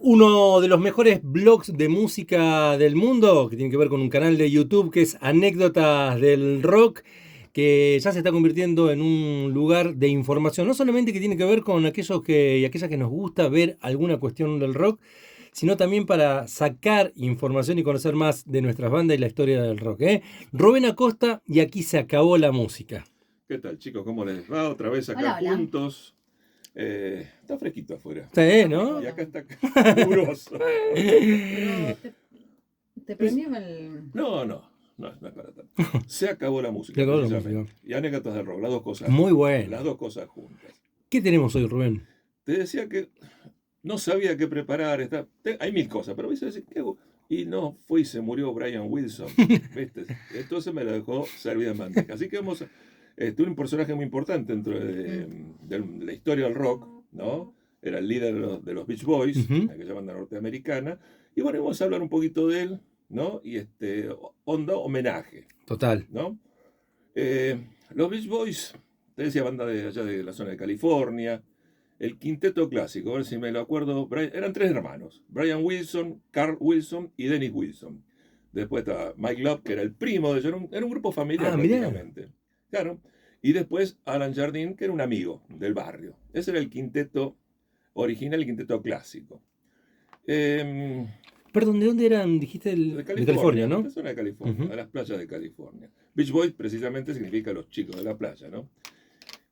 Uno de los mejores blogs de música del mundo, que tiene que ver con un canal de YouTube que es Anécdotas del Rock, que ya se está convirtiendo en un lugar de información, no solamente que tiene que ver con aquellos y aquellas que nos gusta ver alguna cuestión del rock, sino también para sacar información y conocer más de nuestras bandas y la historia del rock, ¿eh? Rubén Acosta, y aquí se acabó la música. ¿Qué tal, chicos? ¿Cómo les va? Otra vez acá Hola, hola. juntos. Está fresquito afuera. Sí, ¿no? Y acá está caluroso. Pero te prendió el... No es para tanto. Se acabó la música. Se acabó la Precisamente. Y anécdotas del rock, las dos cosas. Muy bueno. Las dos cosas juntas. ¿Qué tenemos hoy, Rubén? Te decía que no sabía qué preparar. Hay mil cosas, pero ¿viste? ¿Qué hago? Y no fue y se murió Brian Wilson. ¿Viste? Entonces me lo dejó servida en manteca. Así que vamos a... un personaje muy importante dentro de la historia del rock, ¿no? Era el líder de los Beach Boys, aquella banda norteamericana. Y bueno, vamos a hablar un poquito de él, ¿no? Y onda homenaje. Total. ¿No? Los Beach Boys, te decía, banda de allá de la zona de California. El quinteto clásico, a ver si me lo acuerdo, eran tres hermanos: Brian Wilson, Carl Wilson y Dennis Wilson. Después estaba Mike Love, que era el primo de ellos, era un grupo familiar prácticamente. Claro. Y después Alan Jardine, que era un amigo del barrio. Ese era el quinteto original, el quinteto clásico. Perdón, ¿de dónde eran? Dijiste de California, ¿no? De la zona de California, de las playas de California. Beach Boys precisamente significa los chicos de la playa, ¿no?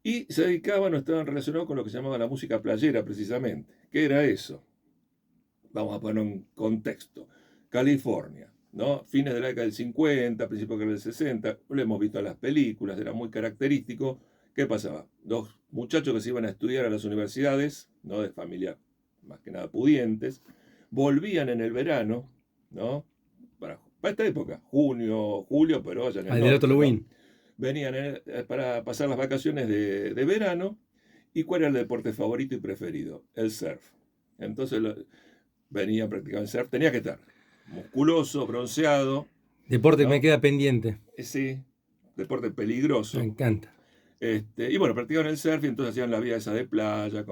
Y se dedicaban o estaban relacionados con lo que se llamaba la música playera, precisamente. ¿Qué era eso? Vamos a poner un contexto. California, ¿no? Fines de la década del 50, principios del 60, lo hemos visto en las películas, era muy característico. ¿Qué pasaba? Los muchachos que se iban a estudiar a las universidades, ¿no? De familia más que nada pudientes, volvían en el verano, ¿no? Para esta época, junio, julio, pero allá en el norte, Halloween. ¿no? Venían para pasar las vacaciones de verano. ¿Y cuál era el deporte favorito y preferido? El surf. Entonces venían practicando el surf. Tenía que estar musculoso, bronceado. Deporte ¿no? Me queda pendiente. Sí, deporte peligroso. Me encanta. Y bueno, practicaban el surf y entonces hacían la vida esa de playa,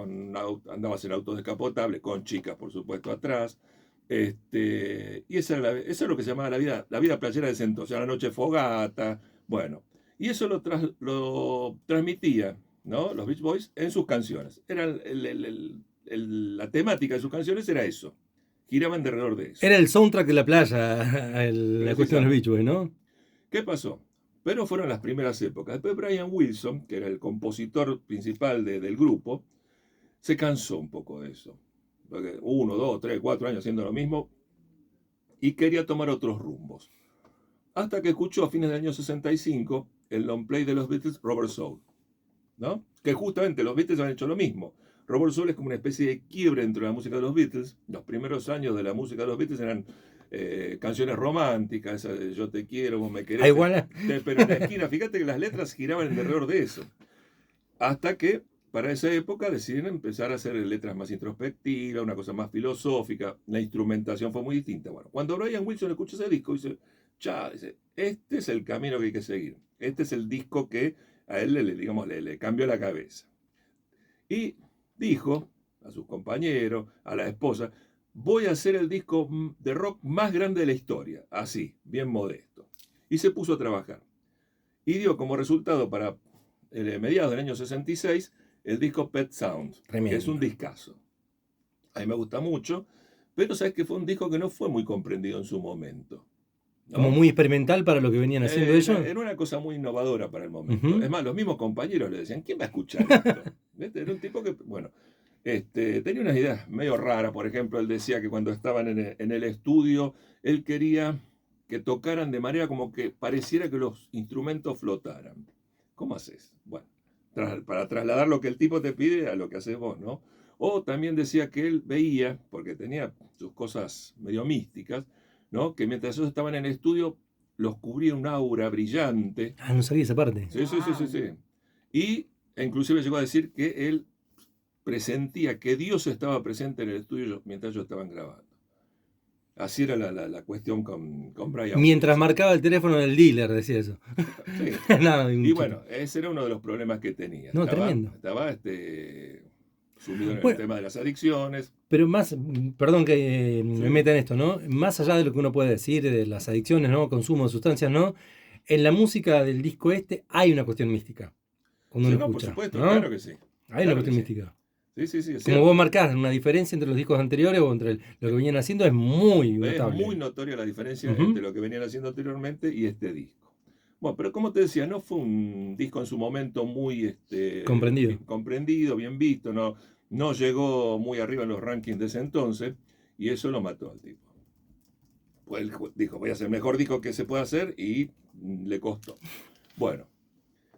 andabas en autos descapotables, con chicas, por supuesto, atrás. Y eso es lo que se llamaba la vida playera de ese entonces. La noche fogata, bueno. Y eso lo transmitía, ¿no? Los Beach Boys en sus canciones. La temática de sus canciones era eso. Giraban alrededor de eso. Era el soundtrack de la playa, la cuestión de los Beach Boys, ¿no? ¿Qué pasó? Pero fueron las primeras épocas. Después Brian Wilson, que era el compositor principal del grupo, se cansó un poco de eso. Porque 1, 2, 3, 4 años haciendo lo mismo y quería tomar otros rumbos. Hasta que escuchó a fines del año 65 el long play de los Beatles, Rubber Soul, ¿no? Que justamente los Beatles han hecho lo mismo. Rubber Soul es como una especie de quiebre dentro de la música de los Beatles. Los primeros años de la música de los Beatles eran canciones románticas, esa de yo te quiero, vos me querés. Pero en la esquina, fíjate que las letras giraban alrededor de eso. Hasta que, para esa época, decidieron empezar a hacer letras más introspectivas, una cosa más filosófica. La instrumentación fue muy distinta. Bueno, cuando Brian Wilson escucha ese disco, dice, este es el camino que hay que seguir. Este es el disco que a él le cambió la cabeza. Y dijo a sus compañeros, a la esposa, voy a hacer el disco de rock más grande de la historia. Así, bien modesto. Y se puso a trabajar. Y dio como resultado para mediados del año 66 el disco Pet Sounds, que es un discazo. A mí me gusta mucho, pero sabes que fue un disco que no fue muy comprendido en su momento, ¿no? Como muy experimental para lo que venían haciendo ellos. Era una cosa muy innovadora para el momento. Es más, los mismos compañeros le decían, ¿quién va a escuchar esto? Era un tipo que, bueno, tenía unas ideas medio raras. Por ejemplo, él decía que cuando estaban en el estudio, él quería que tocaran de manera como que pareciera que los instrumentos flotaran. ¿Cómo haces? Bueno, para trasladar lo que el tipo te pide a lo que haces vos, ¿no? O también decía que él veía, porque tenía sus cosas medio místicas, ¿no? Que mientras ellos estaban en el estudio, los cubría un aura brillante. Ah, no sabía esa parte. Sí. Y inclusive llegó a decir que él presentía que Dios estaba presente en el estudio mientras ellos estaban grabando. Así era la cuestión con Brian. Mientras marcaba el teléfono del dealer, decía eso. Sí. Y bueno, ese era uno de los problemas que tenía. No, tremendo. Estaba sumido en el Bueno. tema de las adicciones. Pero más, perdón que me Sí. meta en esto, ¿no? Más allá de lo que uno puede decir, de las adicciones, ¿no? Consumo de sustancias, ¿no? En la música del disco este hay una cuestión mística, cuando Sí, uno no, por escucha, supuesto, ¿no? claro que sí. Hay una Claro que cuestión sí. mística. Sí, sí, sí, es Como cierto. vos marcás una diferencia entre los discos anteriores o entre lo que venían haciendo, es muy Es notable. muy notoria la diferencia Ujú. entre lo que venían haciendo anteriormente y este disco. Bueno, pero como te decía, no fue un disco en su momento muy Comprendido. bien comprendido, bien visto, no llegó muy arriba en los rankings de ese entonces y eso lo mató al tipo. Pues él dijo, voy a hacer el mejor disco que se pueda hacer y le costó. Bueno,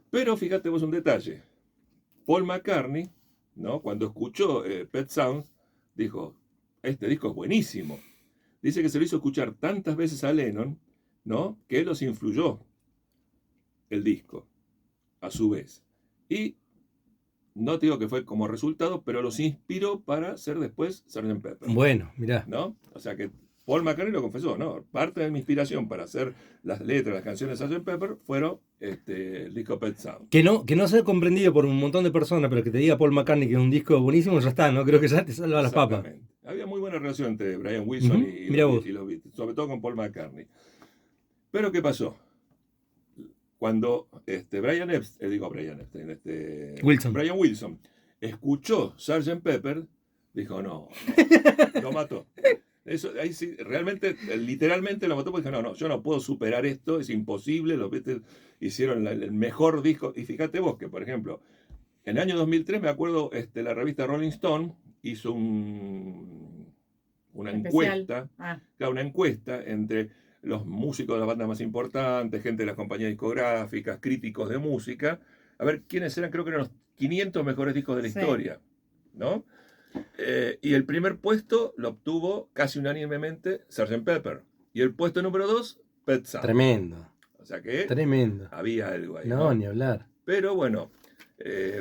pero fíjate vos un detalle. Paul McCartney, ¿no? Cuando escuchó Pet Sounds, dijo, este disco es buenísimo. Dice que se lo hizo escuchar tantas veces a Lennon, ¿no? Que los influyó el disco, a su vez. Y no te digo que fue como resultado, pero los inspiró para hacer después Sgt. Pepper, Bueno, mirá. ¿no? O sea que Paul McCartney lo confesó, ¿no? Parte de mi inspiración para hacer las letras, las canciones de Sgt. Pepper fueron el disco Pet Sounds. Que no sea comprendido por un montón de personas, pero que te diga Paul McCartney que es un disco buenísimo, ya está, ¿no? Creo que ya te salva las papas. Exactamente. Había muy buena relación entre Brian Wilson Ujú, y mirá vos. los Beatles, sobre todo con Paul McCartney. Pero ¿qué pasó? Cuando Brian Wilson escuchó Sgt. Pepper, dijo, no, lo mató. Eso, ahí sí, realmente, literalmente lo mató porque dijo, no, yo no puedo superar esto, es imposible, los Beatles hicieron el mejor disco. Y fíjate vos que, por ejemplo, en el año 2003, me acuerdo, la revista Rolling Stone hizo una Especial. encuesta, Ah, claro, una encuesta entre los músicos de las bandas más importantes, gente de las compañías discográficas, críticos de música, a ver quiénes eran, creo que eran los 500 mejores discos de la Sí. historia, ¿no? Y el primer puesto lo obtuvo casi unánimemente Sgt. Pepper. Y el puesto número 2, Pet Sounds. Tremendo, O sea que tremendo. había algo ahí. No, ni hablar. Pero bueno,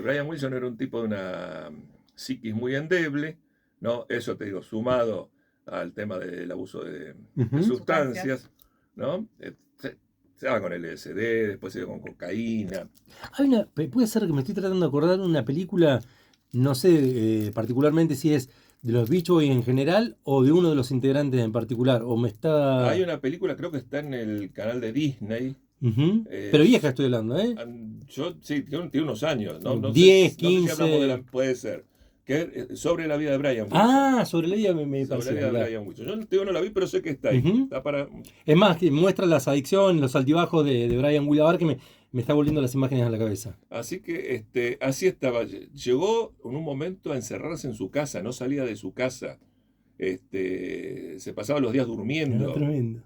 Brian Wilson era un tipo de una psiquis muy endeble, ¿no? Eso te digo, sumado al tema del abuso de Ujú. sustancias, ¿no? Se daba con LSD, después se iba con cocaína. Hay una, puede ser que me estoy tratando de acordar de una película, no sé particularmente si es de los Beach Boys en general o de uno de los integrantes en particular, o me está... Hay una película, creo que está en el canal de Disney. Ujú. Pero vieja estoy hablando, ¿eh? Yo, sí, tiene unos años, ¿no? No 10, sé, no sé si 15. hablamos de puede ser. Que es sobre la vida de Brian Wilson. Ah, sobre la idea me Sobre la parecía, vida de mirá. Brian Wilson. Yo te digo, no la vi, pero sé que está ahí. Ujú. Está para... Es más, que muestra las adicciones, los altibajos de Brian Wilson, que me está volviendo las imágenes a la cabeza. Así que así estaba. Llegó en un momento a encerrarse en su casa, no salía de su casa. Se pasaba los días durmiendo. No, tremendo.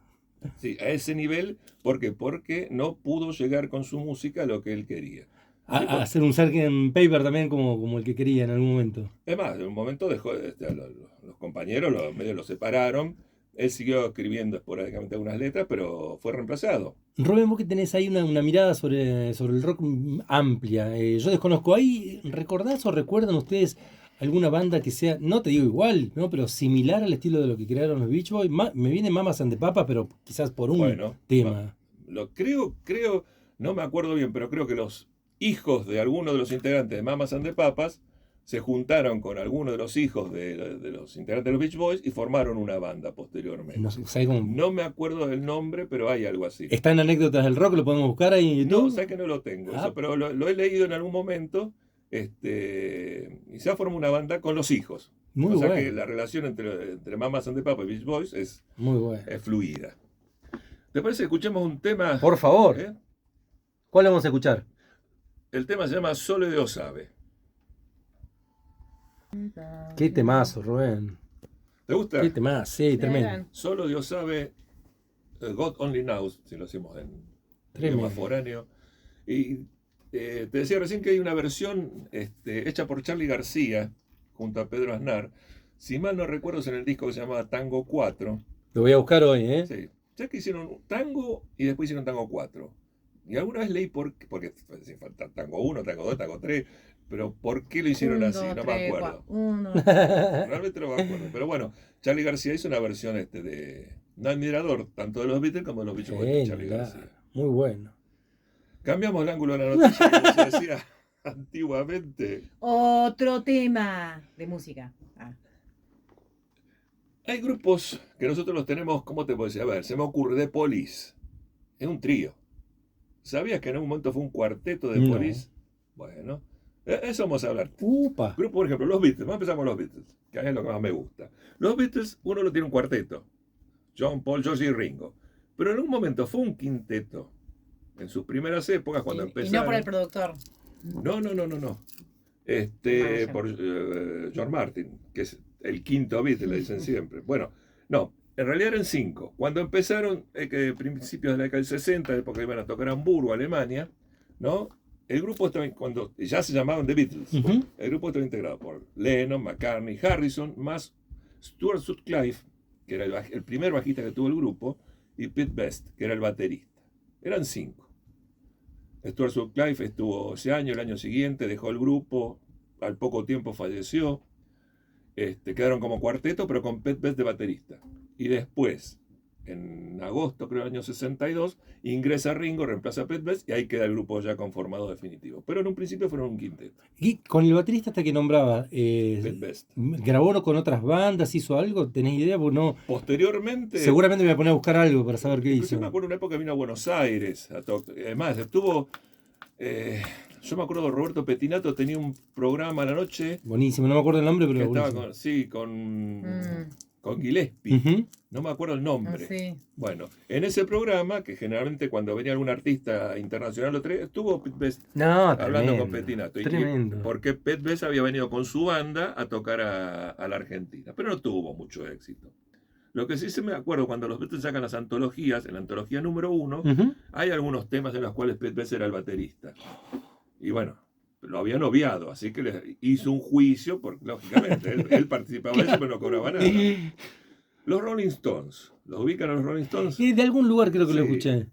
Sí, a ese nivel, ¿por qué? Porque no pudo llegar con su música a lo que él quería. A hacer un Sgt. Pepper también como el que quería en algún momento. Es más, en un momento dejó, los compañeros medio lo separaron. Él siguió escribiendo esporádicamente algunas letras, pero fue reemplazado. Rubén, vos que tenés ahí una mirada sobre el rock amplia. Yo desconozco. ¿Ahí recordás o recuerdan ustedes alguna banda que sea, no te digo igual, ¿no? Pero similar al estilo de lo que crearon los Beach Boys? Me viene Mamas and the Papas, pero quizás por un Bueno, tema. creo, no me acuerdo bien, pero creo que los hijos de algunos de los integrantes de Mamas and the Papas se juntaron con algunos de los hijos de los integrantes de los Beach Boys y formaron una banda posteriormente. No sé, ¿sabés cómo? No me acuerdo del nombre, pero hay algo así. ¿Está en Anécdotas del Rock? ¿Lo podemos buscar ahí en No, YouTube? sé que no lo tengo, Ah. eso, pero lo he leído en algún momento. Y se ha formado una banda con los hijos. Muy o sea bueno. que la relación entre Mamas and the Papas y Beach Boys es Muy bueno. fluida. ¿Te parece que escuchemos un tema? Por favor. ¿Eh? ¿Cuál vamos a escuchar? El tema se llama Solo Dios sabe. Qué temazo, Rubén. ¿Te gusta? Qué temazo, sí, tremendo. Solo Dios sabe, God Only Knows, si lo hacemos en Tremendo. idioma foráneo. Y te decía recién que hay una versión hecha por Charly García junto a Pedro Aznar. Si mal no recuerdo, es en el disco que se llamaba Tango 4. Lo voy a buscar hoy, ¿eh? Sí. Ya que hicieron Tango y después hicieron Tango 4. Y alguna vez leí porque falta Tango 1, Tango 2, Tango 3, pero ¿por qué lo hicieron así? No me acuerdo. Realmente no me acuerdo. Pero bueno, Charly García hizo una versión de un admirador tanto de los Beatles como de los Beach Boys de Charly Genial. García. Muy bueno. Cambiamos el ángulo de la noticia, como se decía. Antiguamente. Otro tema de música. Hay grupos que nosotros los tenemos, ¿cómo te puedo decir? A ver, se me ocurre The Police. Es un trío. ¿Sabías que en un momento fue un cuarteto de No. Police? Bueno, eso vamos a hablar. Upa. Grupo, por ejemplo, los Beatles. Vamos a empezar con los Beatles, que a mí es lo que más me gusta. Los Beatles, uno lo tiene un cuarteto. John, Paul, George y Ringo. Pero en un momento fue un quinteto. En sus primeras épocas, cuando Y empezaron. no por el productor. No. Por George Martin, que es el quinto Beatle, le dicen siempre. Bueno, no, en realidad eran 5. Cuando empezaron, principios de la década del 60, época iban a tocar a Hamburgo, Alemania, ¿no? El grupo estaba, cuando ya se llamaban The Beatles, Ujú. el grupo estaba integrado por Lennon, McCartney, Harrison, más Stuart Sutcliffe, que era el primer bajista que tuvo el grupo, y Pete Best, que era el baterista. Eran 5. Stuart Sutcliffe estuvo ese año, el año siguiente, dejó el grupo, al poco tiempo falleció. Quedaron como cuarteto, pero con Pete Best de baterista. Y después, en agosto, creo, del año 62, ingresa Ringo, reemplaza a Pete Best y ahí queda el grupo ya conformado definitivo. Pero en un principio fueron un quinteto. Y con el baterista hasta que nombraba, Pete Best. ¿grabó con otras bandas? ¿Hizo algo? ¿Tenés idea? Porque no. Posteriormente, Seguramente me voy a poner a buscar algo para saber qué incluso hizo. me acuerdo una época que vino a Buenos Aires. Además, estuvo. Yo me acuerdo que Roberto Petinato tenía un programa a la noche Buenísimo, no me acuerdo el nombre, que pero estaba buenísimo. con Gillespie. Ujú. No me acuerdo el nombre. Sí. Bueno, en ese programa, que generalmente cuando venía algún artista internacional lo traía, estuvo Pete Best No, hablando con tremendo. Petinato. Tremendo. Porque Pete Best había venido con su banda a tocar a la Argentina, pero no tuvo mucho éxito. Lo que sí se me acuerdo, cuando los Beatles sacan las antologías, en la antología número 1, Ujú. hay algunos temas en los cuales Pete Best era el baterista. Y bueno, lo habían obviado, así que le hizo un juicio, porque lógicamente él participaba de eso, pero no cobraba nada. Los Rolling Stones, ¿los ubican a los Rolling Stones? De algún lugar creo que lo Sí. escuché.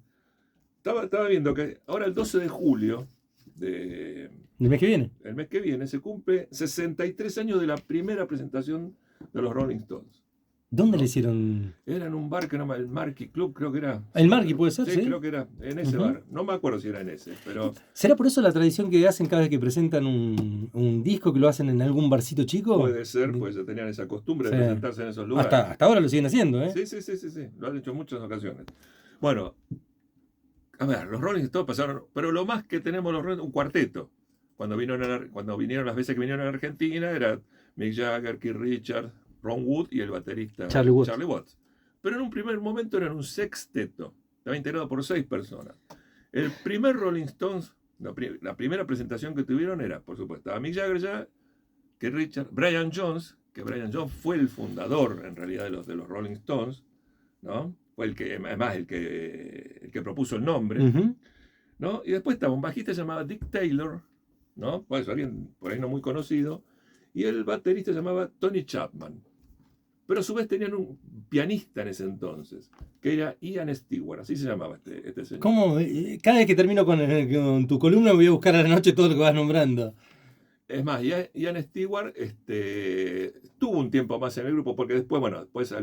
Estaba viendo que ahora el 12 de julio del ¿El mes que viene? mes que viene se cumple 63 años de la primera presentación de los Rolling Stones. ¿Dónde No. le hicieron? Era en un bar que se llama el Marquis Club, creo que era. ¿El Marquis puede ser? Sí, Sí. creo que era en ese Ujú. bar. No me acuerdo si era en ese, pero ¿Será por eso la tradición que hacen cada vez que presentan un disco, que lo hacen en algún barcito chico? puede ser, pues ya tenían esa costumbre de Sí. presentarse en esos lugares. Hasta ahora lo siguen haciendo, ¿eh? Sí, lo han hecho en muchas ocasiones. Bueno, a ver, los Rolling Stones pasaron, pero lo más que tenemos los Rolling, un cuarteto. Cuando vinieron las veces que vinieron a Argentina, era Mick Jagger, Keith Richards, Ron Wood y el baterista Charlie Watts. Pero en un primer momento eran un sexteto, estaba integrado por 6 personas. El primer Rolling Stones, la primera presentación que tuvieron era, por supuesto, a Mick Jagger ya, Keith Richards, Brian Jones, que Brian Jones fue el fundador en realidad de los Rolling Stones, ¿no? Fue el que propuso el nombre, Ujú. ¿no? Y después estaba un bajista llamado Dick Taylor, ¿no? Pues alguien por ahí no muy conocido, y el baterista se llamaba Tony Chapman. Pero a su vez tenían un pianista en ese entonces, que era Ian Stewart, así se llamaba este señor. ¿Cómo? Cada vez que termino con tu columna voy a buscar a la noche todo lo que vas nombrando. Es más, Ian Stewart tuvo un tiempo más en el grupo, porque después, bueno, después a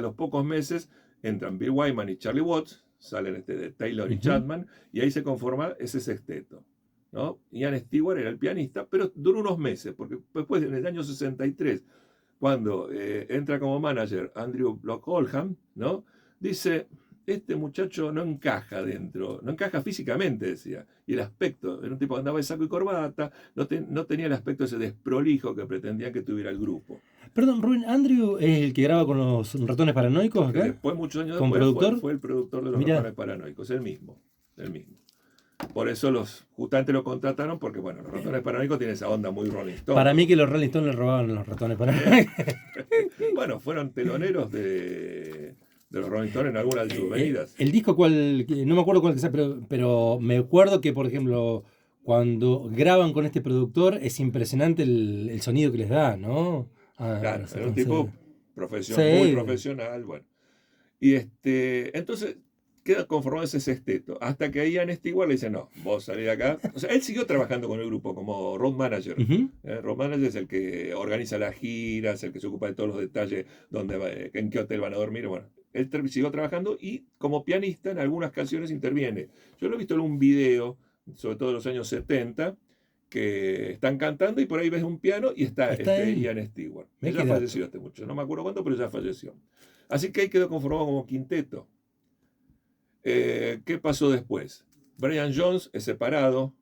los pocos meses entran Bill Wyman y Charlie Watts, salen de Taylor y Ujú. Chapman, y ahí se conforma ese sexteto, ¿no? Ian Stewart era el pianista, pero duró unos meses, porque después, en el año 63, cuando entra como manager Andrew Block Oldham, ¿no? Dice, este muchacho no encaja dentro, no encaja físicamente, decía, y el aspecto, era un tipo que andaba de saco y corbata, no tenía el aspecto ese desprolijo que pretendían que tuviera el grupo. Perdón, Rubén, ¿Andrew es el que graba con los ratones paranoicos Que acá? después, muchos años ¿Con después, productor? fue el productor de los Mirá. Ratones Paranoicos, el mismo. Por eso justamente lo contrataron, porque bueno, los Ratones Paranoicos tienen esa onda muy Rolling Stone. Para mí que los Rolling Stones le robaban los ratones paranoicos. Bueno, fueron teloneros de los Rolling Stones en algunas de sus venidas. El disco no me acuerdo cuál que sea, pero me acuerdo que, por ejemplo, cuando graban con este productor es impresionante el sonido que les da, ¿no? Claro, Los era un Ratones. tipo Sí. muy profesional, bueno. Y entonces queda conformado ese sexteto, hasta que ahí Ian Stewart le dice, no, vos salís de acá. O sea, él siguió trabajando con el grupo como road manager. Ujú. Road manager es el que organiza las giras, el que se ocupa de todos los detalles, en qué hotel van a dormir. Bueno, él siguió trabajando y como pianista en algunas canciones interviene. Yo lo he visto en un video, sobre todo en los años 70, que están cantando y por ahí ves un piano y está él. Ian Stewart. Me Ya queda. falleció este muchacho, no me acuerdo cuándo, pero ya falleció. Así que ahí quedó conformado como quinteto. ¿Qué pasó después? Brian Jones es separado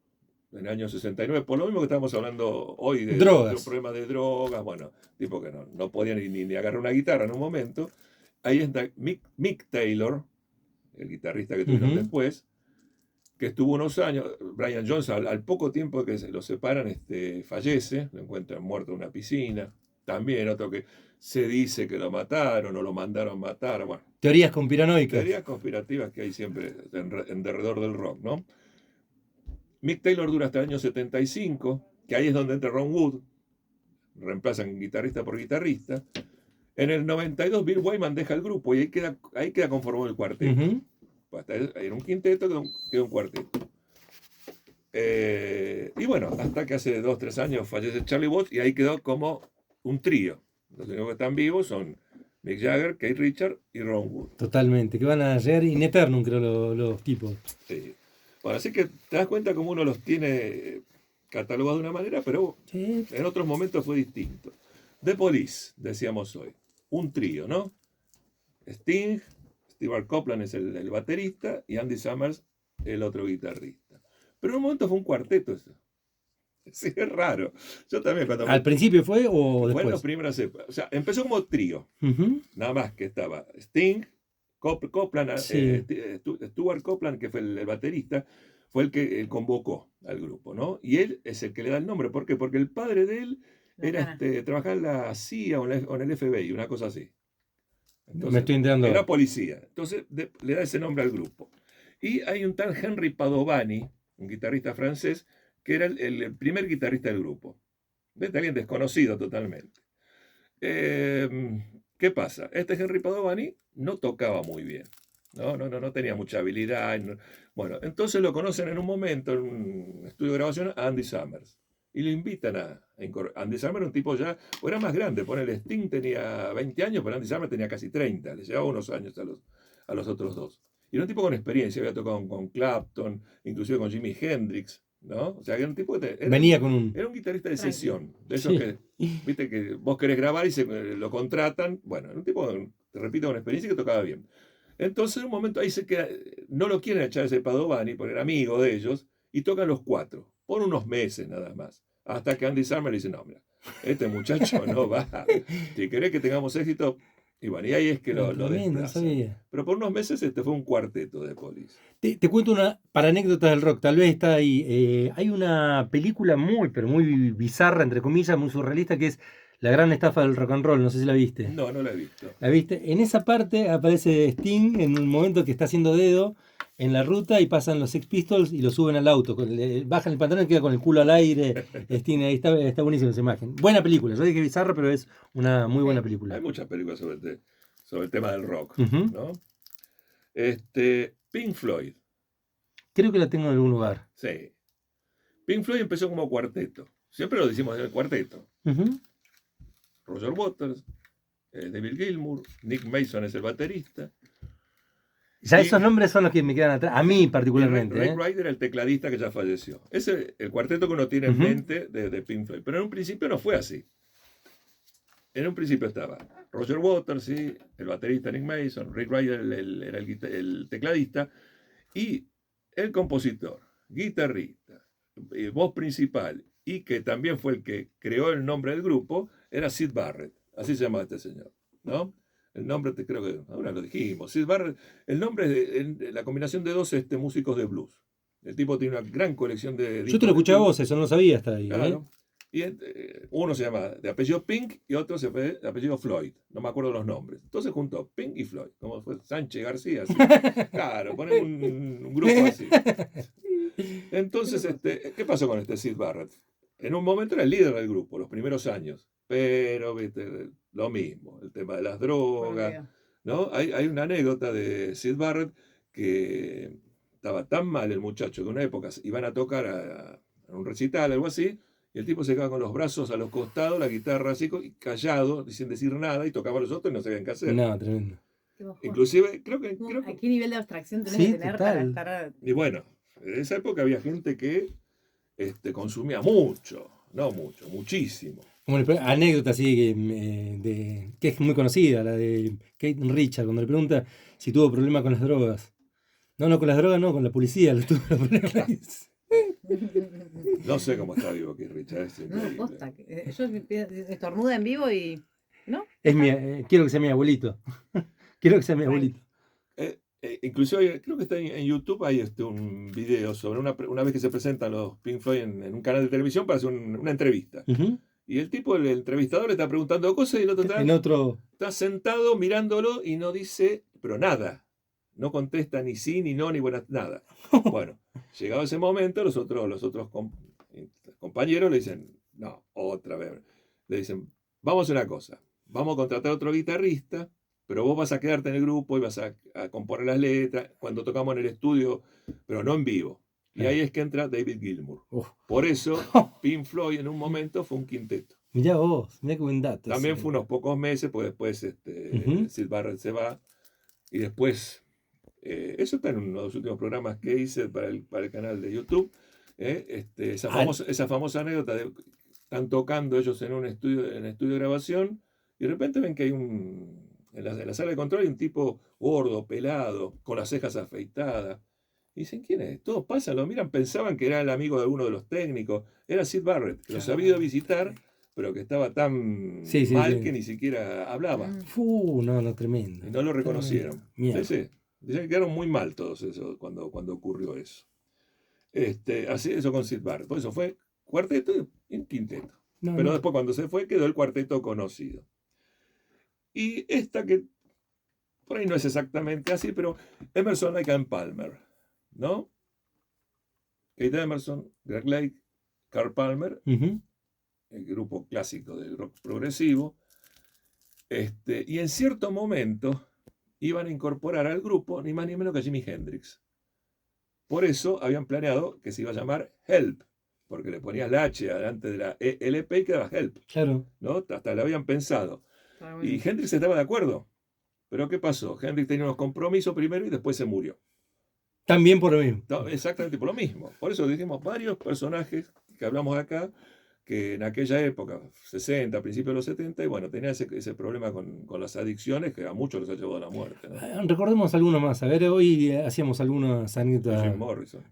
en el año 69, por lo mismo que estamos hablando hoy de Drogas. problemas de drogas, bueno, tipo que no podía ni agarrar una guitarra en un momento. Ahí está Mick Taylor, el guitarrista que tuvieron después, que estuvo unos años. Brian Jones, al poco tiempo que se lo separan, fallece, lo encuentran muerto en una piscina. También otro que se dice que lo mataron o lo mandaron matar. Bueno, Teorías conspiranoicas. teorías conspirativas que hay siempre en derredor del rock, ¿no? Mick Taylor dura hasta el año 75, que ahí es donde entra Ron Wood, reemplazan guitarrista por guitarrista. En el 92 Bill Wyman deja el grupo y ahí queda conformado el cuarteto. Era un quinteto, queda un cuarteto. Y bueno, hasta que hace 2-3 años fallece Charlie Watts y ahí quedó como un trío. Los únicos que están vivos son Mick Jagger, Keith Richards y Ron Wood. Totalmente, que van a llegar in eternum, creo, los tipos. Sí. Bueno, así que te das cuenta cómo uno los tiene catalogados de una manera, pero Sí. en otros momentos fue distinto. The Police, decíamos hoy. Un trío, ¿no? Sting, Stewart Copeland es el baterista y Andy Summers el otro guitarrista. Pero en un momento fue un cuarteto eso. Sí, es raro. Yo también cuando... ¿Al principio fue o Fue en después? las primeras épocas. O sea, empezó como trío. Nada más que estaba Sting, Copeland, Sí. Stuart Copeland, que fue el baterista, fue el que convocó al grupo, ¿no? Y él es el que le da el nombre. ¿Por qué? Porque el padre de él era trabajaba en la CIA o en el FBI, una cosa así. Entonces, me estoy enterando. Era policía. Entonces le da ese nombre al grupo. Y hay un tal Henry Padovani, un guitarrista francés, que era el primer guitarrista del grupo. ¿Ves? Alguien desconocido totalmente. ¿Qué pasa? Este Henry Padovani no tocaba muy bien. No tenía mucha habilidad. Bueno, entonces lo conocen en un momento, en un estudio de grabación, a Andy Summers. Y lo invitan a Andy Summers era un tipo ya, o era más grande, ponele, Sting tenía 20 años, pero Andy Summers tenía casi 30, le llevaba unos años a los otros dos. Y era un tipo con experiencia, había tocado con Clapton, inclusive con Jimi Hendrix, ¿no? O sea, era un tipo que venía con un... Era un guitarrista de sesión, de esos que, viste, que vos querés grabar y lo contratan. Bueno, era un tipo, te repito, con experiencia que tocaba bien. Entonces, en un momento ahí se queda, no lo quieren echar ese Padovani, porque era amigo de ellos, y tocan los cuatro, por unos meses nada más. Hasta que Andy Summers dice, no, mira, este muchacho no va. Si querés que tengamos éxito, y bueno, y ahí es que lo desplazan. No pero por unos meses fue un cuarteto de Police. Te cuento una para anécdotas del rock, tal vez está ahí. Hay una película muy, pero muy bizarra, entre comillas, muy surrealista, que es La gran estafa del rock and roll. No sé si la viste. No la he visto. ¿La viste? En esa parte aparece Sting en un momento que está haciendo dedo en la ruta y pasan los Sex Pistols y lo suben al auto. Bajan el pantalón y queda con el culo al aire. Sting, ahí está buenísima esa imagen. Buena película. Yo dije bizarra, pero es una muy buena película. Hay muchas películas sobre el tema del rock, ¿no? Pink Floyd. Creo que la tengo en algún lugar. Sí. Pink Floyd empezó como cuarteto. Siempre lo decimos en el cuarteto. Roger Waters, David Gilmour, Nick Mason es el baterista. Ya esos nombres son los que me quedan atrás, a mí particularmente. Rick Ryder, el tecladista que ya falleció. Ese es el cuarteto que uno tiene en mente de Pink Floyd. Pero en un principio no fue así. En un principio estaba Roger Waters, ¿sí? El baterista Nick Mason, Rick Ryder era el tecladista, y el compositor, guitarrista, voz principal, y que también fue el que creó el nombre del grupo, era Syd Barrett. Así se llama este señor, ¿no? El nombre, creo que ahora lo dijimos. Syd Barrett, el nombre es la combinación de dos músicos de blues. El tipo tiene una gran colección de... Yo te lo escuché a vos, eso no sabía hasta ahí. Claro. Y uno se llama de apellido Pink y otro se llama de apellido Floyd. No me acuerdo los nombres. Entonces juntó Pink y Floyd. Como fue Sánchez García. Así. Claro, ponen un grupo así. Entonces, ¿qué pasó con Syd Barrett? En un momento era el líder del grupo, los primeros años. Pero, viste, lo mismo. El tema de las drogas. ¿No? Hay una anécdota de Syd Barrett que estaba tan mal el muchacho que en una época iban a tocar a un recital, algo así. Y el tipo se quedaba con los brazos a los costados, la guitarra así, callado, sin decir nada, y tocaba a los otros y no sabían qué hacer. No, tremendo. Inclusive, creo que... ¿A qué nivel de abstracción tenés Sí, que tener total. para estar...? Y bueno, en esa época había gente que consumía mucho, no mucho, muchísimo. Como anécdota así que es muy conocida, la de Kate Richard, cuando le pregunta si tuvo problema con las drogas. No, no, con las drogas no, con la policía. Tuvo problemas. No sé cómo está vivo Keith Richard, es No, increíble. posta. Yo estornuda en vivo y. ¿No? Quiero que sea mi abuelito. Quiero que sea mi abuelito. Inclusive creo que está en YouTube, hay un video sobre una vez que se presentan los Pink Floyd en un canal de televisión para hacer una entrevista. Ujú. Y el tipo, el entrevistador, le está preguntando cosas y el otro En otro. está sentado mirándolo y no dice, pero nada. No contesta ni sí, ni no, ni buenas, nada. Bueno, llegado ese momento, los otros compañeros le dicen, no, otra vez. Le dicen, vamos a hacer una cosa, vamos a contratar a otro guitarrista, pero vos vas a quedarte en el grupo y vas a componer las letras cuando tocamos en el estudio, pero no en vivo. Y ahí es que entra David Gilmour. Por eso, Pink Floyd en un momento fue un quinteto. Mirá vos, mirá qué buen dato. También fue unos pocos meses, pues después Syd Barrett se va. Y después, eso está en uno de los últimos programas que hice para el canal de YouTube. Esa famosa anécdota de están tocando ellos en estudio de grabación y de repente ven que hay en la sala de control hay un tipo gordo, pelado, con las cejas afeitadas. Y dicen, ¿quién es? Todos pasan, lo miran, pensaban que era el amigo de alguno de los técnicos. Era Syd Barrett, que los había ido a visitar, pero que estaba tan mal que ni siquiera hablaba. No, tremendo. Y no lo reconocieron. Mierda. Sí. Dicen que quedaron muy mal todos esos cuando ocurrió eso. Así eso con Syd Barrett. Por eso fue cuarteto y quinteto. Pero después cuando se fue quedó el cuarteto conocido. Y esta que por ahí no es exactamente así, pero Emerson, Lake and Palmer, ¿no? Keith Emerson, Greg Lake, Carl Palmer, el grupo clásico del rock progresivo, y en cierto momento iban a incorporar al grupo ni más ni menos que a Jimi Hendrix. Por eso habían planeado que se iba a llamar Help, porque le ponías la H adelante de la ELP y quedaba Help. Claro. ¿No? Hasta lo habían pensado. Y Hendrix estaba de acuerdo. Pero ¿qué pasó? Hendrix tenía unos compromisos primero y después se murió. También por lo mismo. No, exactamente por lo mismo. Por eso dijimos varios personajes que hablamos acá, que en aquella época, 60, principios de los 70, y bueno, tenía ese problema con las adicciones que a muchos los ha llevado a la muerte, ¿no? Recordemos algunos más. A ver, hoy hacíamos algunas anécdotas.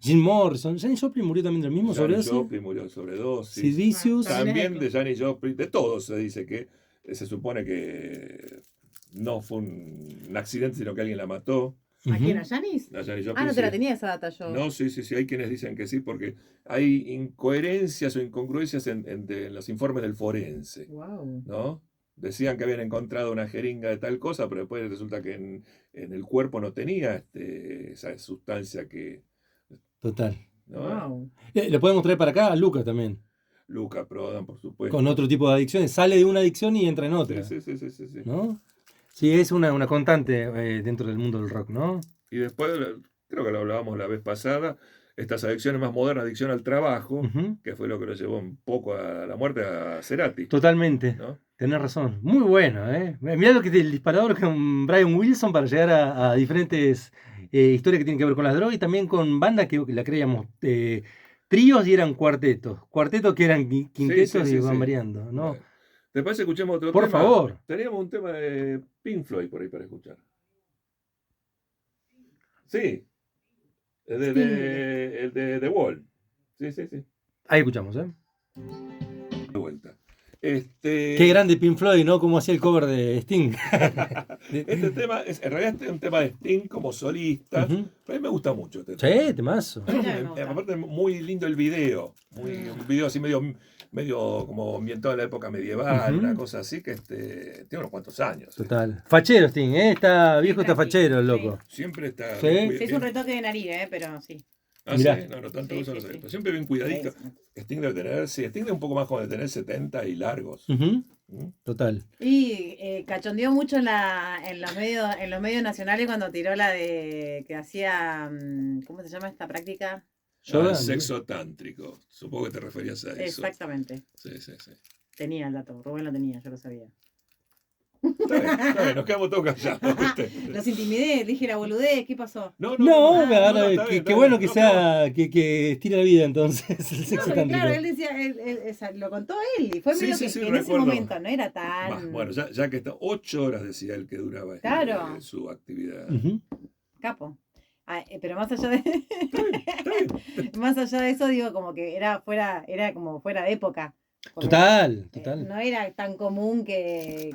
Jim Morrison. Janis Joplin murió también del mismo sobredosis. Janis Joplin murió de sobredosis. Sid Vicious. También de Janis Joplin. De todos se dice que se supone que no fue un accidente, sino que alguien la mató. ¿A quién? ¿A Janis? A Janis Joplin. No te la tenía esa data yo. No, sí. Hay quienes dicen que sí, porque hay incoherencias o incongruencias en los informes del forense. Wow. ¿No? Decían que habían encontrado una jeringa de tal cosa, pero después resulta que en el cuerpo no tenía esa sustancia que. Total. ¿No? Wow. Le podemos traer para acá a Luca también. Luca Prodan, por supuesto. Con otro tipo de adicciones. Sale de una adicción y entra en otra. Sí. ¿No? Sí, es una constante dentro del mundo del rock, ¿no? Y después, creo que lo hablábamos la vez pasada, estas adicciones más modernas, adicción al trabajo, que fue lo que lo llevó un poco a la muerte a Cerati. Totalmente, ¿no? Tenés razón. Muy bueno, ¿eh? Mirá lo que el disparador con Brian Wilson para llegar a diferentes historias que tienen que ver con las drogas y también con bandas que la creíamos tríos y eran cuartetos. Cuartetos que eran quintetos y van variando, ¿no? Bueno. Después escuchemos otro tema. Por favor. Teníamos un tema de Pink Floyd por ahí para escuchar. Sí. El de The Wall. Sí. Ahí escuchamos, ¿eh? De vuelta. Qué grande Pink Floyd, ¿no? Como hacía el cover de Sting. Este tema en realidad es un tema de Sting como solista. Pero a mí me gusta mucho este tema. Sí, temazo. Aparte muy lindo el video. Un video así medio como ambientado en la época medieval, una cosa así que tiene unos cuantos años. Total. Fachero Sting, ¿eh? Está viejo, está fachero el loco. Siempre está. Sí. Es un retoque de nariz, pero sí. Ah, mirá. Sí, no tanto eso no sé. Pero siempre bien cuidadito. Sting debe tener, Sting debe un poco más como de tener 70 y largos. Total. Y cachondeó mucho en los medios nacionales cuando tiró la de que hacía, ¿cómo se llama esta práctica? Sexo tántrico. Supongo que te referías a eso. Exactamente. Sí. Tenía el dato, Rubén lo tenía, yo lo sabía. Está bien, nos quedamos todos callados, ¿viste? Los intimidé, dije la boludez, ¿qué pasó? No, No, está ahora, bien, qué está bueno bien. que sea, que estira la vida entonces, el No, sexo porque claro, tántrico. él decía, lo contó él, y fue Sí, medio sí, que, sí, que en ese recuerdo. momento no era Bah, tan bueno, ya que está 8 horas decía él que duraba claro, su actividad. Ujú. capo. Ah, pero más allá de Está bien, está bien. más allá de eso, digo, como que era como fuera de época. Porque Total. no era tan común que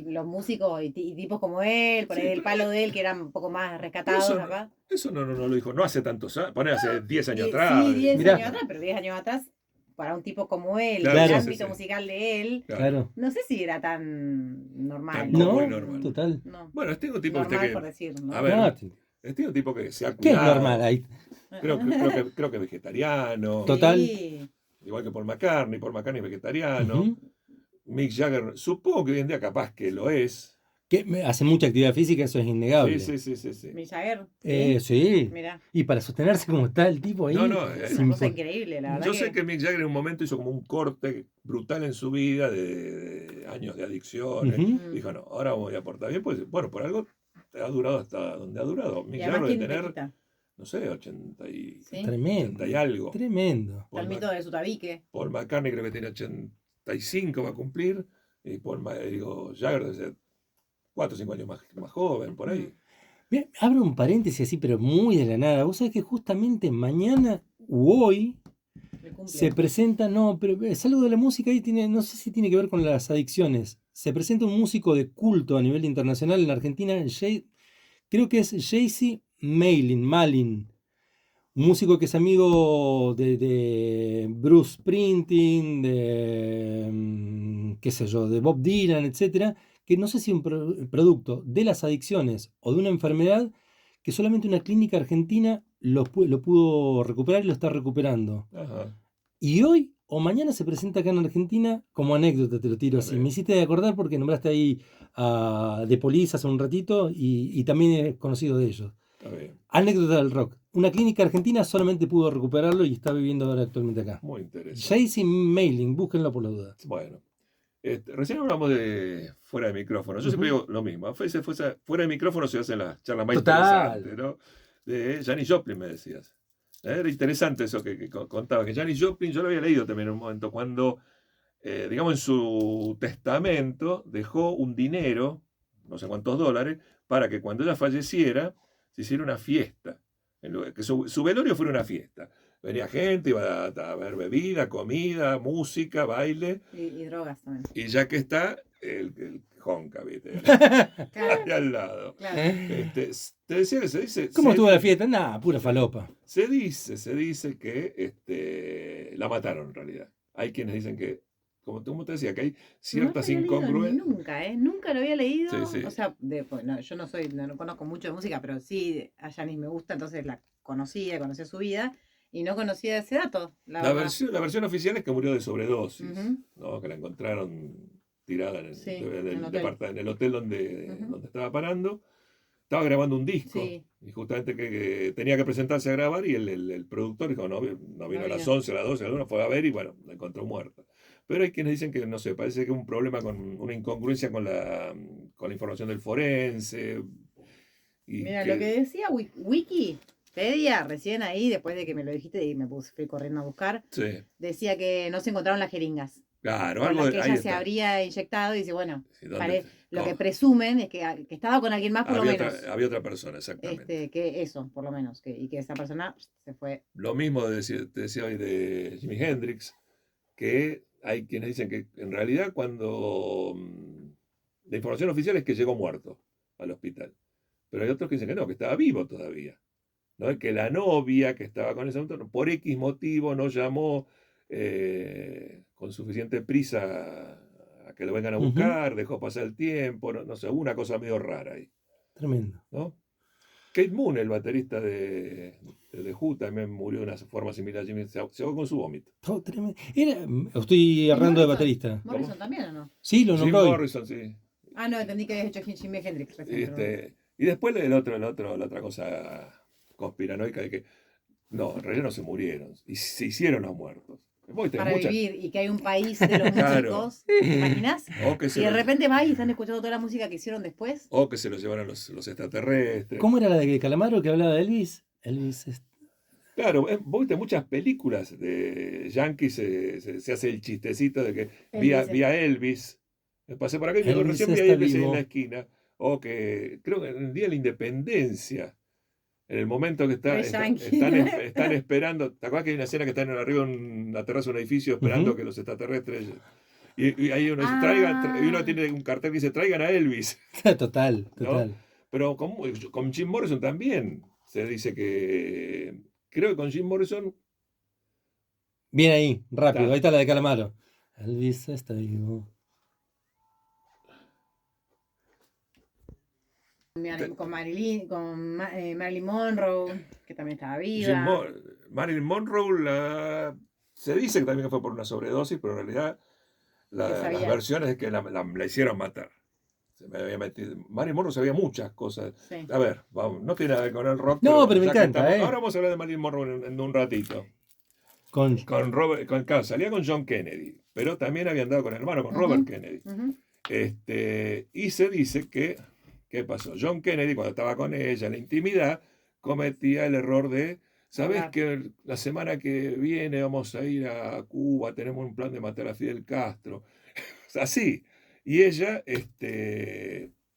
los músicos y tipos como él, por ahí Sí, del pero, palo de él, que eran un poco más pero rescatados acá. eso no lo dijo, no hace tantos años, poner hace 10 años atrás. Sí, 10 Mirá. años atrás, pero 10 años atrás, para un tipo como él, Claro, el sí, ámbito sí. musical de él, Claro. no sé si era tan normal. Tan común y No, normal. total. No, Bueno, este es un tipo normal que, por decir, ¿no? a ver, No, este es un tipo que se ha ¿qué es cuidado. normal ahí? Creo que es vegetariano. Total. Sí. Igual que Paul McCartney es vegetariano. Ujú. Mick Jagger, supongo que hoy en día capaz que lo es. Hace mucha actividad física, eso es innegable. Sí. Mick Jagger, Sí. mira, Y para sostenerse como está el tipo ahí, No, es es una cosa impo- increíble, la verdad yo sé que que Mick Jagger en un momento hizo como un corte brutal en su vida de años de adicciones. Ujú. Dijo, no, ahora voy a portar bien. Pues bueno, por algo ha durado hasta donde ha durado. y Mick además Jagger de quién te tener, quita, no sé, 80 y, ¿sí? 80 y algo. Tremendo. Está el mito de su tabique. Paul McCartney creo que tiene 85, va a cumplir. Y Jagger debe ser 4 o 5 años más joven, por ahí. Bien, abro un paréntesis así, pero muy de la nada. Vos sabés que justamente mañana u hoy Le cumple. se presenta, no, pero es algo de la música y tiene, no sé si tiene que ver con las adicciones. Se presenta un músico de culto a nivel internacional en la Argentina, creo que es Jaycee Malin, un músico que es amigo de Bruce Springsteen, qué sé yo, de Bob Dylan, etcétera, que no sé si un producto de las adicciones o de una enfermedad que solamente una clínica argentina lo pudo recuperar y lo está recuperando. Ajá. Y hoy o mañana se presenta acá en Argentina como anécdota, te lo tiro así. También. Me hiciste acordar porque nombraste ahí a The Police hace un ratito y también es conocido de ellos. Está bien. Anécdota del rock. Una clínica argentina solamente pudo recuperarlo y está viviendo ahora actualmente acá. Muy interesante. Jaycee Mailing, búsquenlo por la duda. Bueno, recién hablamos de fuera de micrófono. Yo siempre Ujú. digo lo mismo. Fuera de micrófono se hacen las charlas más Total. interesantes, ¿no? De Janis Joplin me decías. Era interesante eso que contaba, que Janis Joplin, yo lo había leído también en un momento, cuando, digamos, en su testamento dejó un dinero, no sé cuántos dólares, para que cuando ella falleciera se hiciera una fiesta. Que su velorio fuera una fiesta. Venía gente, iba a ver bebida, comida, música, baile, Y drogas también. y ya que está, el jonca, ¿viste? Claro, Ahí al lado. claro. Te decía que se dice. ¿Cómo estuvo la fiesta? Nada, pura falopa. Se dice que la mataron en realidad. Hay quienes dicen que, como te decía, que hay No lo ciertas había leído incongruencias. nunca, nunca lo había leído. Sí, sí. O sea, pues, no, yo no conozco mucho de música, pero sí a Janis me gusta, entonces la conocía su vida y no conocía ese dato, la La verdad. versión oficial es que murió de sobredosis, Ujú. ¿no? Que la encontraron tirada Sí, en el hotel. en el hotel donde, Ujú. donde estaba parando. Estaba grabando un disco Sí. y justamente que tenía que presentarse a grabar y el productor dijo, no vino a las vino. 11, a las 12, a la 1, fue a ver y bueno, la encontró muerta. Pero hay quienes dicen que, no sé, parece que es un problema con una incongruencia con la información del forense. Y Mira, lo que decía Wikipedia, recién ahí, después de que me lo dijiste y fui corriendo a buscar, Sí, decía que no se encontraron las jeringas claro, con algo las que ahí ella se está. habría inyectado y dice, bueno, Sí, ¿dónde? lo que ¿Cómo? presumen es que estaba con alguien más por lo menos. Había otra persona, exactamente. Que eso, por lo menos, y que esa persona se fue. Lo mismo te decía hoy de Jimi Hendrix, que hay quienes dicen que en realidad cuando la información oficial es que llegó muerto al hospital. Pero hay otros que dicen que no, que estaba vivo todavía. ¿No? Que la novia que estaba con ese auto, por X motivo, no llamó con suficiente prisa a que lo vengan a Ujú. buscar, dejó pasar el tiempo, no sé, hubo una cosa medio rara ahí. Tremendo. ¿No? Kate Moon, el baterista de The Who, también murió de una forma similar a Jimmy, se ahogó con su vómito. Oh, tremendo. Estoy errando de Morrison? baterista. ¿Morrison también o no? Sí, lo Jim nombró hoy. Morrison, sí. Ah, no, entendí que habías hecho Jimi Hendrix recién. Perdón. Y después la otra cosa conspiranoica de que, no, en realidad no se murieron, y se hicieron los muertos. para vivir y que hay un país de los Claro. músicos, ¿te imaginas? O que Y de repente va y están escuchando toda la música que hicieron después. O que se lo llevaron los extraterrestres. ¿Cómo era la de Calamaro que hablaba de Elvis? Elvis. Claro, vos viste muchas películas de Yankees, se hace el chistecito de que vi a Elvis, me pasé por acá y digo, Elvis recién vi a está Elvis ahí en vivo. la esquina. O que creo que en el día de la independencia, en el momento que están esperando, ¿te acuerdas que hay una escena que están arriba en una terraza de un edificio esperando que los extraterrestres... Y ahí uno dice, y uno tiene un cartel que dice, traigan a Elvis. Total, ¿No? total. Pero con Jim Morrison también se dice que... Creo que con Jim Morrison... Bien ahí, rápido. Ahí está la de Calamaro. Elvis está vivo. Con Marilyn Monroe, que también estaba viva. Marilyn Monroe se dice que también fue por una sobredosis, pero en realidad las versiones es que la hicieron matar. Se me había metido. Marilyn Monroe sabía muchas cosas. Sí. A ver, vamos, no tiene nada que ver con el rock. No, pero me encanta. Ahora vamos a hablar de Marilyn Monroe en un ratito. Salía con John Kennedy, pero también había andado con el hermano, con Robert Kennedy. Y se dice que, ¿qué pasó? John Kennedy, cuando estaba con ella en la intimidad, cometía el error de, ¿sabes que la semana que viene vamos a ir a Cuba, tenemos un plan de matar a Fidel Castro? Así. Y ella,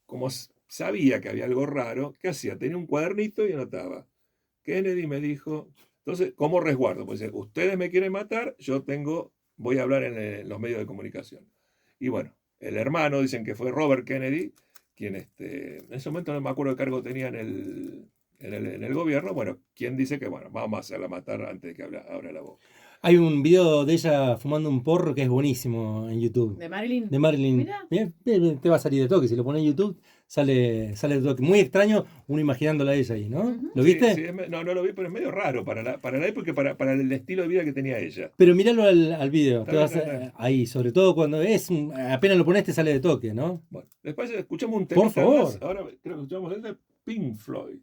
como sabía que había algo raro, ¿qué hacía? Tenía un cuadernito y anotaba. Kennedy me dijo, entonces, como resguardo, pues ustedes me quieren matar, voy a hablar en los medios de comunicación. Y bueno, el hermano, dicen que fue Robert Kennedy, quien en ese momento no me acuerdo qué cargo tenía en el gobierno, bueno, quien dice que, bueno, vamos a hacerla matar antes de que abra la boca. Hay un video de ella fumando un porro que es buenísimo en YouTube. ¿De Marilyn? De Marilyn. Mirá, te va a salir de toque. Si lo pones en YouTube, sale de toque. Muy extraño, uno imaginándola a ella ahí, ¿no? ¿Lo viste? Sí, no lo vi, pero es medio raro para la época y para el estilo de vida que tenía ella. Pero míralo al video. Ahí, sobre todo cuando apenas lo pones, te sale de toque, ¿no? Bueno, después escuchamos un tema. Por favor. Más. Ahora creo que escuchamos el de Pink Floyd.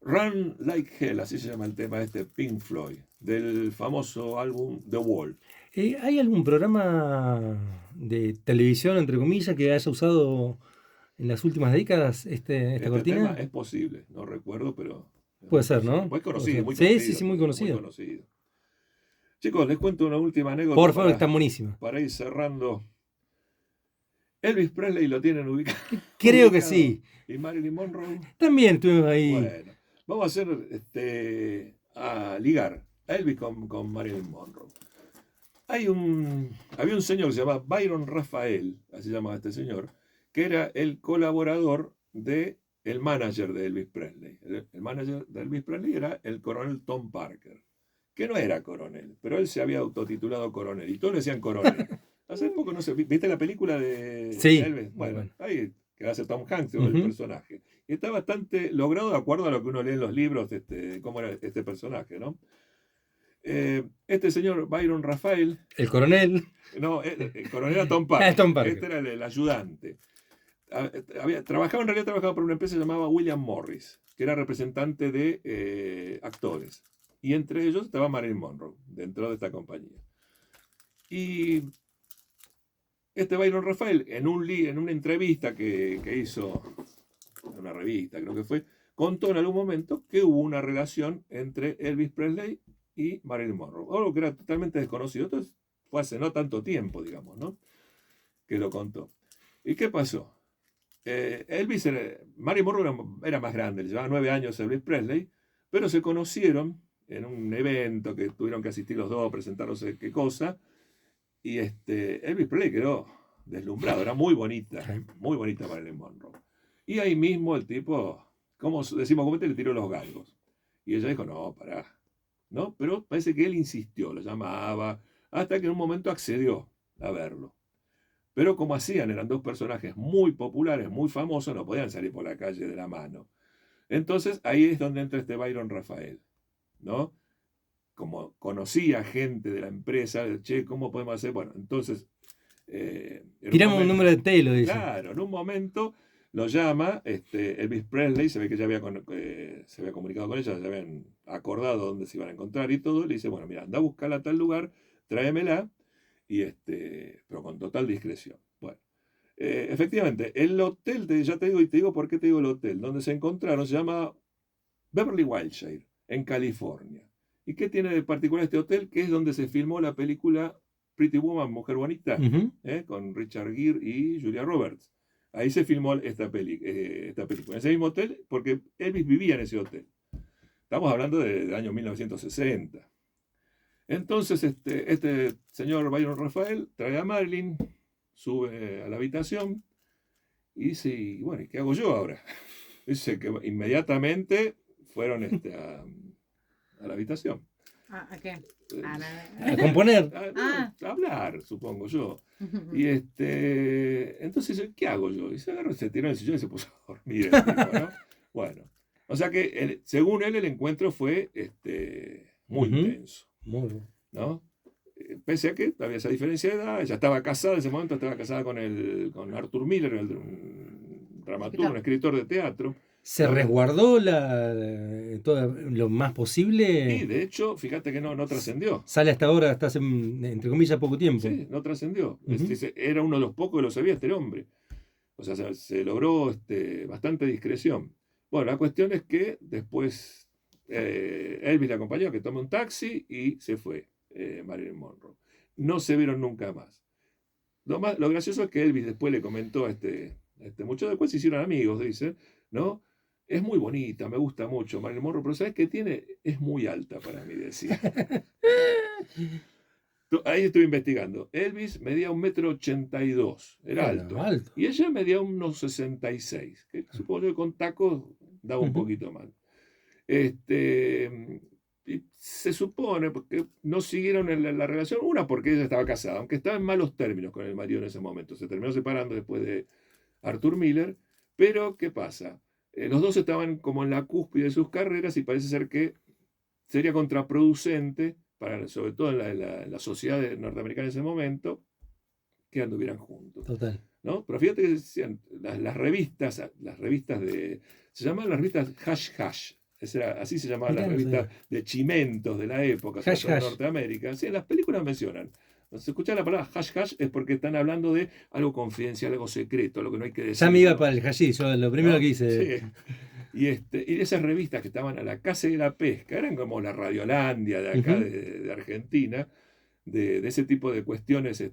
Run Like Hell, así se llama el tema Pink Floyd, del famoso álbum The Wall. ¿Hay algún programa de televisión, entre comillas, que haya usado en las últimas décadas esta cortina? Tema es posible, no recuerdo, pero... Puede ser, ¿no? Muy conocido, muy conocido. Sí, muy conocido. Chicos, les cuento una última anécdota. Por favor, está buenísima. Para ir cerrando. Elvis Presley lo tienen ubicado. Creo que sí. ¿Y Marilyn Monroe? También estuvimos ahí. Bueno, vamos a hacer, a ligar a Elvis con Marilyn Monroe. Había un señor que se llama Byron Rafael, así se llamaba este señor, que era el colaborador del manager de Elvis Presley. El manager de Elvis Presley era el coronel Tom Parker, que no era coronel, pero él se había autotitulado coronel, y todos le decían coronel. Hace poco, no sé, ¿viste la película de Elvis? Bueno, ahí que hace Tom Hanks, el personaje. Y está bastante logrado de acuerdo a lo que uno lee en los libros, cómo era este personaje, ¿no? Este señor Byron Rafael. El coronel. No, el coronel era Tom Parker. Tom Parker. Este era el ayudante. Trabajaba por una empresa llamada William Morris, que era representante de actores. Y entre ellos estaba Marilyn Monroe, dentro de esta compañía. Y este Byron Rafael, en una entrevista que hizo en una revista, creo que fue, contó en algún momento que hubo una relación entre Elvis Presley y Marilyn Monroe, algo que era totalmente desconocido. Entonces fue hace no tanto tiempo, digamos, ¿no? Que lo contó. ¿Y qué pasó? Marilyn Monroe era más grande, le llevaba 9 años a Elvis Presley, pero se conocieron en un evento que tuvieron que asistir los dos, presentar no sé qué cosa, y Elvis Presley quedó deslumbrado, era muy bonita Marilyn Monroe. Y ahí mismo el tipo, como decimos comúnmente, le tiró los galgos. Y ella dijo, no, pará. ¿No? Pero parece que él insistió, lo llamaba, hasta que en un momento accedió a verlo. Pero como hacían, eran dos personajes muy populares, muy famosos, no podían salir por la calle de la mano. Entonces ahí es donde entra Byron Rafael, ¿no? Como conocía gente de la empresa, che, ¿cómo podemos hacer? Bueno, entonces... tiramos un número de telo, dice. Claro, en un momento lo llama Elvis Presley, se ve que ya se había comunicado con ella, ya habían acordado dónde se iban a encontrar y todo, y le dice, bueno, mira, anda a buscarla a tal lugar, tráemela, pero con total discreción. Bueno, efectivamente, el hotel, ya te digo, y te digo por qué te digo el hotel, donde se encontraron, se llama Beverly Wilshire, en California. ¿Y qué tiene de particular este hotel? Que es donde se filmó la película Pretty Woman, Mujer Bonita, con Richard Gere y Julia Roberts. Ahí se filmó esta película. En ese mismo hotel, porque Elvis vivía en ese hotel. Estamos hablando del año 1960. Entonces, este señor Byron Rafael trae a Marilyn, sube a la habitación y dice, y bueno, ¿y qué hago yo ahora? Dice que inmediatamente fueron a la habitación. ¿A qué? A componer. A hablar, supongo yo. Y entonces dice, ¿qué hago yo? Y se agarró, se tiró en el sillón y se puso a dormir el tipo, ¿no? Bueno, o sea que según él el encuentro fue muy intenso, Muy bien. ¿no? Pese a que había esa diferencia de edad, ella estaba casada en ese momento, estaba casada con Arthur Miller, un dramaturgo, un escritor de teatro. ¿Se resguardó todo lo más Y posible? de hecho, fíjate que no trascendió. Sale hasta ahora, hasta hace, entre comillas, poco tiempo. Sí, no trascendió. Era uno de los pocos que lo sabía este hombre. O sea, se logró bastante discreción. Bueno, la cuestión es que después Elvis le acompañó, que tome un taxi y se fue Marilyn Monroe. No se vieron nunca más. Lo gracioso es que Elvis después le comentó a este muchacho, después se hicieron amigos, dice, ¿no? Es muy bonita, me gusta mucho Marilyn Monroe, pero ¿sabes qué tiene? Es muy alta para mí, decía. Ahí estuve investigando. Elvis medía 1,82 m, era alto. Y ella medía unos 66, que supongo que con tacos daba un poquito más. Y se supone que no siguieron la relación, una porque ella estaba casada, aunque estaba en malos términos con el marido en ese momento. Se terminó separando después de Arthur Miller, pero ¿qué pasa? Los dos estaban como en la cúspide de sus carreras y parece ser que sería contraproducente, sobre todo en la sociedad norteamericana en ese momento, que anduvieran juntos. Total. ¿No? Pero fíjate que decían, las revistas se llamaban las revistas Hash Hash. Así se llamaban las revistas de chimentos de la época, sobre todo en Norteamérica. Sí, en las películas mencionan. Cuando se escucha la palabra hash hash es porque están hablando de algo confidencial, algo secreto, algo que no hay que decir. Ya me iba para el hashish, lo primero que hice. Sí. Y esas revistas que estaban a la Casa de la Pesca, eran como la Radiolandia de acá, de Argentina, de ese tipo de cuestiones,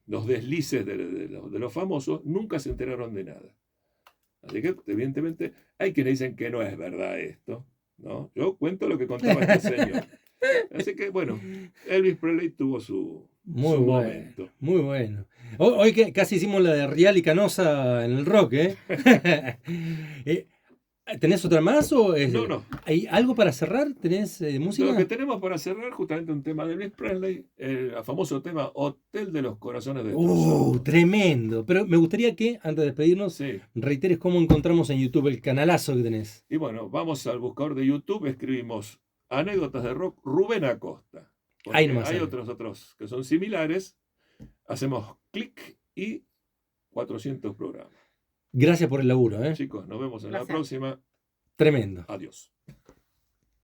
los deslices de los famosos, nunca se enteraron de nada. Así que, evidentemente, hay quienes dicen que no es verdad esto, ¿no? Yo cuento lo que contaba este señor. Así que, bueno, Elvis Presley tuvo su momento. Muy bueno. Hoy que casi hicimos la de Rial y Canosa en el rock, ¿eh? ¿Tenés otra más o No. ¿Hay algo para cerrar? ¿Tenés música? Lo que tenemos para cerrar, justamente un tema de Elvis Presley, el famoso tema Hotel de los Corazones Destrozados. Tremendo. Pero me gustaría que, antes de despedirnos, reiteres cómo encontramos en YouTube el canalazo que tenés. Y bueno, vamos al buscador de YouTube, escribimos Anécdotas de Rock Rubén Acosta. Hay otros que son similares. Hacemos clic y 400 programas. Gracias por el laburo, ¿eh? Chicos, nos vemos en la próxima. Tremendo. Adiós.